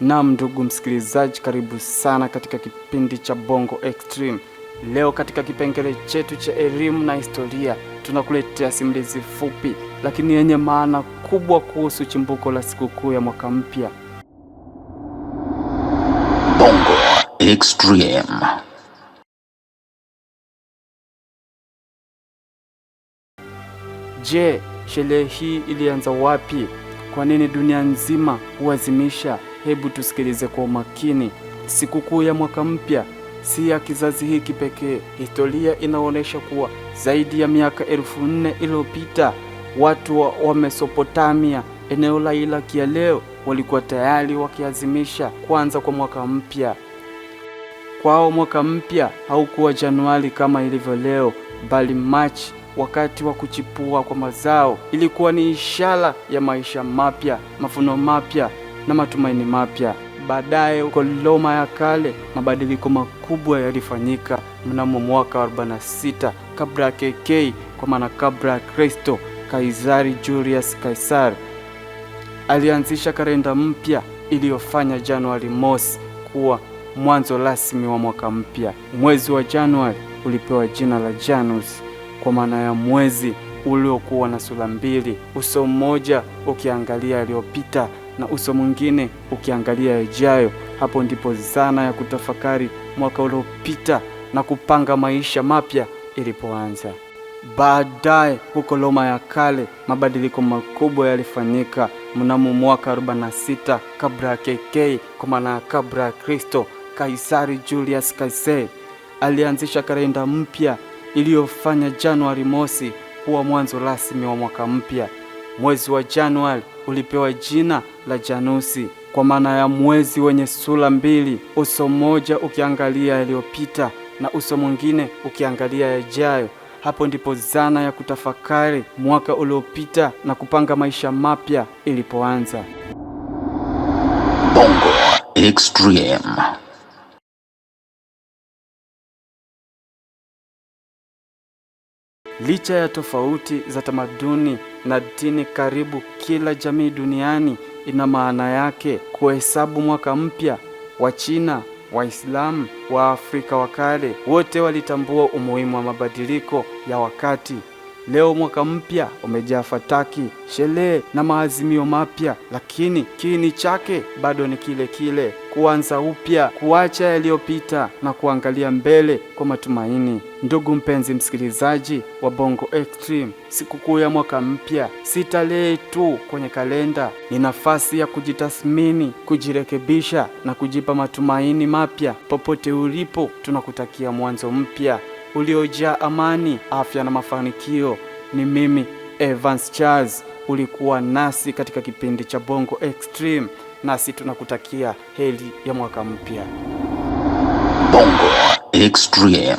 Naam ndugu msikilizaji, karibu sana katika kipindi cha Bongo Extreme. Leo katika kipengele chetu cha elimu na historia tunakuletea simulizi fupi lakini yenye maana kubwa kuhusu chimbuko la sikukuu ya mwaka mpya. Bongo Extreme. Je, sherehe hii ilianza wapi? Kwa nini dunia nzima huadhimisha? Hebu tusikilize kwa umakini. Sikukuu ya mwaka mpya si ya kizazi hiki pekee. Historia inaonyesha kuwa zaidi ya miaka 4000 iliyopita watu wa Mesopotamia, eneo la Iraki ya leo, walikuwa tayari wakiadhimisha kwanza kwa mwaka mpya. Kwao mwaka mpya haukuwa Januari kama ilivyo leo, bali Machi, wakati wa kuchipua kwa mazao. Ilikuwa ni ishara ya maisha mapya, mavuno mapya na matumaini mapya. Baadaye huko Roma ya kale, mabadiliko makubwa yalifanyika mnamo mwaka 46 kabla ya KK, kwa maana kabla ya Kristo. Kaisari Julius Caesar alianzisha kalenda mpya iliyofanya Januari mosi kuwa mwanzo rasmi wa mwaka mpya. Mwezi wa Januari ulipewa jina la Janus, kwa maana ya mwezi uliokuwa na sura mbili, uso mmoja ukiangalia yaliyopita na uso mwingine ukiangalia yajayo. Hapo ndipo zana ya kutafakari mwaka uliopita na kupanga maisha mapya ilipoanza. Baadaye huko Roma ya kale, mabadiliko makubwa yalifanyika mnamo mwaka 46 kabla ya KK, kwa maana kabla ya Kristo. Kaisari Julius Caesar alianzisha kalenda mpya iliyofanya Januari mosi kuwa mwanzo rasmi wa mwaka mpya. Mwezi wa Januari ulipewa jina la Janusi, kwa maana ya mwezi wenye sura mbili, uso mmoja ukiangalia yaliyopita na uso mwingine ukiangalia yajayo. Hapo ndipo zana ya kutafakari mwaka uliopita na kupanga maisha mapya ilipoanza. Bongo Extreme. Licha ya tofauti za tamaduni na dini, karibu kila jamii duniani ina maana yake kuhesabu mwaka mpya. Wachina, Waislamu, wa Afrika wa kale, wote walitambua umuhimu wa mabadiliko ya wakati. Leo mwaka mpya umejaa fataki, sherehe na maazimio mapya, lakini kiini chake bado ni kile kile: kuanza upya, kuacha yaliyopita na kuangalia mbele kwa matumaini. Ndugu mpenzi msikilizaji wa Bongo Extreme, sikukuu ya mwaka mpya si tarehe tu kwenye kalenda, ni nafasi ya kujitathmini, kujirekebisha na kujipa matumaini mapya. Popote ulipo, tunakutakia mwanzo mpya uliojaa amani, afya na mafanikio. Ni mimi Evans Charles, ulikuwa nasi katika kipindi cha Bongo Extreme, nasi tunakutakia heri ya mwaka mpya. Bongo Extreme.